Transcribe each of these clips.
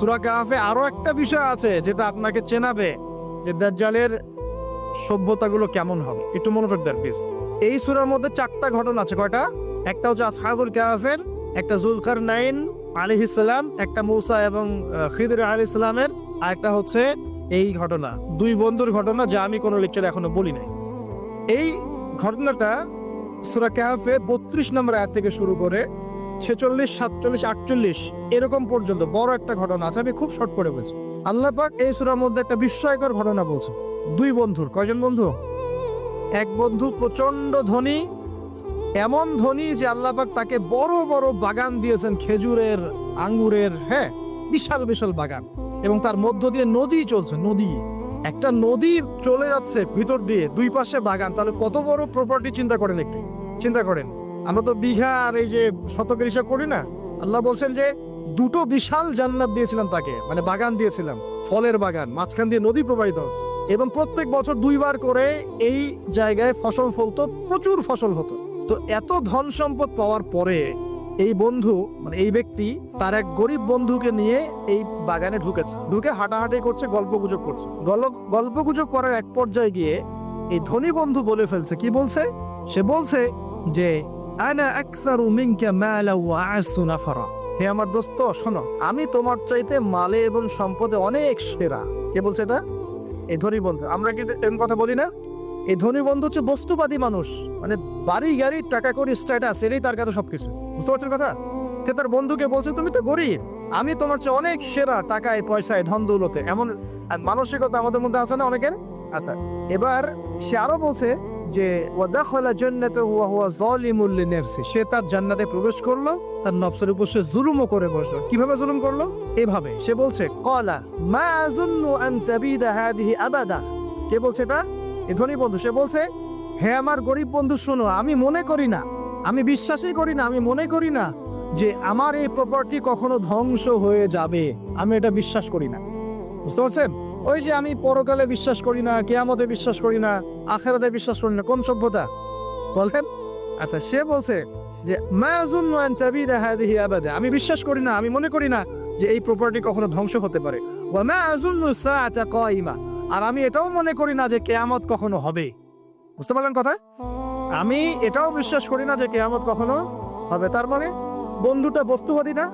সূরা কাহফে আরো একটা বিষয় আছে যেটা আপনাকে চেনাবে যে দাজ্জালের সভ্যতাগুলো কেমন হবে। একটু মনোযোগ দেন প্লিজ। এই সূরার মধ্যে 4টা ঘটনা আছে। কয়টা? একটা হচ্ছে আসহাবুল কাহফের, একটা যুলকারনাইন আলাইহিস সালাম, একটা মূসা এবং খিদর আলাইহিস সালামের, আর একটা হচ্ছে এই ঘটনা, দুই বন্ধুর ঘটনা, যা আমি কোনো লেকচারে এখনো বলি নাই। এই ঘটনাটা সূরা কাহফে 32 নম্বর আয়াত থেকে শুরু করে 46, 47, 48 এরকম পর্যন্ত বড় একটা ঘটনা আছে। আমি খুব শর্ট করে বলছি। আল্লাহ পাক এই সূরার মধ্যে একটা বিস্ময়কর ঘটনা বলছে। দুই বন্ধুর, কয়জন বন্ধু? এক বন্ধু প্রচন্ড ধনী, এমন ধনী যে আল্লাহ পাক তাকে বড় বড় বাগান দিয়েছেন, খেজুরের, আঙ্গুরের, হ্যাঁ, বিশাল বিশাল বাগান, এবং তার মধ্য দিয়ে নদী চলছে। নদী, একটা নদী চলে যাচ্ছে ভিতর দিয়ে, দুই পাশে বাগান। তাহলে কত বড় প্রপার্টি চিন্তা করেন, একটু চিন্তা করেন। আমরা তো বিঘা আর এই যে শতকের হিসাব করি না। আল্লাহ বলছেন যে দুটো বিশাল জান্নাত দিয়েছিলাম তাকে, মানে বাগান দিয়েছিলাম, ফলের বাগান, মাঝখান দিয়ে নদী প্রবাহিত হচ্ছে, এবং প্রত্যেক বছর 2 বার করে এই জায়গায় ফসল ফলতো, প্রচুর ফসল হতো। তো এত ধন সম্পদ পাওয়ার পরে এই বন্ধু, মানে এই ব্যক্তি, তার এক গরিব বন্ধুকে নিয়ে এই বাগানে ঢুকেছে। ঢুকে হাঁটাহাঁটি করছে, গল্পগুজব করছে। গল্পগুজব করার এক পর্যায়ে গিয়ে এই ধনী বন্ধু বলে ফেলছে, কি বলছে? সে বলছে যে আনা আকসারু মিনকা মালা ওয়া আ'সু নাফারা। হে আমার দোস্ত, শোনো, আমি তোমার চাইতে মালে এবং সম্পদে অনেক সেরা। কে বলছে এটা? এই ধনী বন্ধু। আমরা কি এরকম কথা বলি না? এই ধনী বন্ধু হচ্ছে বস্তুবাদী মানুষ, মানে বাড়ি গাড়ি, টাকা করি, স্ট্যাটাস, এরই তার কাছে সবকিছু। বুঝতে পারছেন কথা? সে তার বন্ধুকে বলছে, তুমি তো গরিব, আমি তোমার চেয়ে অনেক সেরা টাকায়, পয়সায়, ধন দৌলতে। এমন মানসিকতা আমাদের মধ্যে আছে না অনেকের? আচ্ছা, এবার সে আরো বলছে যে ওয়া দাখালা জান্নাতাহু ওয়া হুয়া যালিমুল লিনাফসি। সে তার জান্নাতে প্রবেশ করলো, তার নফসের উপর সে জুলুমও করে বসলো। কিভাবে জুলুম করলো? এভাবে সে বলছে, ক্বালা মা আযুন্নু আন তাবিদা হাদিহি আবাদা। কে বলছে এটা? এই ধনী বন্ধু। সে বলছে, হে আমার গরিব বন্ধু, শোনো, আমি মনে করি না, আমি বিশ্বাসই করি না, আমি মনে করি না যে আমার এই প্রপার্টি কখনো ধ্বংস হয়ে যাবে। আমি এটা বিশ্বাস করি না। বুঝতে পারছেন? ওই যে আমি পরকালে বিশ্বাস করি না, কিয়ামতে বিশ্বাস করি না, আখিরাতে বিশ্বাস করি না, কোন সভ্যতা বলেন? আচ্ছা, সে বলছে যে মা আযুন্নু আন তাবিদা হাদিহি আবাদা। আমি বিশ্বাস করি না, আমি মনে করি না যে এই প্রপার্টি কখনো ধ্বংস হতে পারে। ওয়া মা আযুন্নু সাআতা কায়িমা। আর আমি এটাও মনে করি না যে কিয়ামত কখনো হবে। বুঝতে পারলেন কথা? আমি এটাও বিশ্বাস করি না যে কিয়ামত কখনো হবে। তার মানে বন্ধুটা বস্তুবাদী না,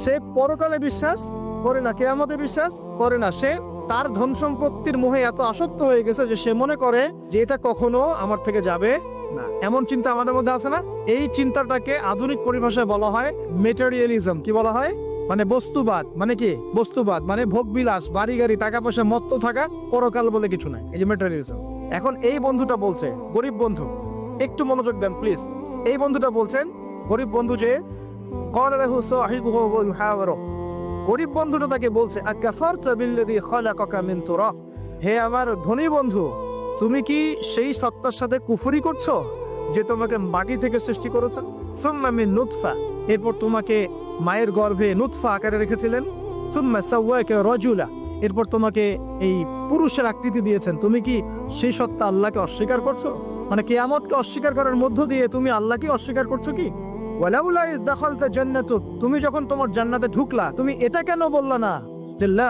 সে পরকালে বিশ্বাস করে না, কিয়ামতে বিশ্বাস করে না। সে তার ধন সম্পত্তির মোহে এত আসক্ত হয়ে গেছে যে সে মনে করে যে এটা কখনো আমার থেকে যাবে না। এমন চিন্তা আমাদের মধ্যে আছে না? এই চিন্তাটাকে আধুনিক পরিভাষায় বলা হয় মেটেরিয়ালিজম। কি বলা হয়? মানে বস্তুবাদ। মানে কি বস্তুবাদ? মানে ভোগবিলাস, বাড়ি গাড়ি, টাকা পয়সা, মত্ত থাকা, পরকাল বলে কিছু নাই। এই যে মেটেরিয়ালিজম। এখন এই বন্ধুটা বলছে, গরিব বন্ধু, একটু মনোযোগ দেন প্লিজ। এই বন্ধুটা বলছেন, গরিব বন্ধু, যে ক্বালা লাহু সাহিবুহু ওয়া ইউহাওয়ারু। গরিব বন্ধুটা তাকে বলছে, আকাফারতা বিল্লাযী খালাকাকা মিন তুরাব। হে আমার ধনী বন্ধু, তুমি কি সেই সত্তার সাথে কুফরি করছো যে তোমাকে মাটি থেকে সৃষ্টি করেছেন? সুম্মা মিন নুতফা। এরপর তোমাকে মায়ের গর্ভে নুতফা আকারে রেখেছিলেন। সুম্মা সাওয়াকা রাজুলা। এরপর তোমাকে এই পুরুষের আকৃতি দিয়েছেন। তুমি কি সেই সত্তা আল্লাহকে অস্বীকার করছো? মানে কিয়ামতকে অস্বীকার করার মধ্য দিয়ে তুমি আল্লাহকে অস্বীকার করছো কি? ওয়ালাউলা ইয দাখালতা জান্নাতুক। তুমি যখন তোমার জান্নাতে ঢুকলা, তুমি এটা কেন বললা না যে লা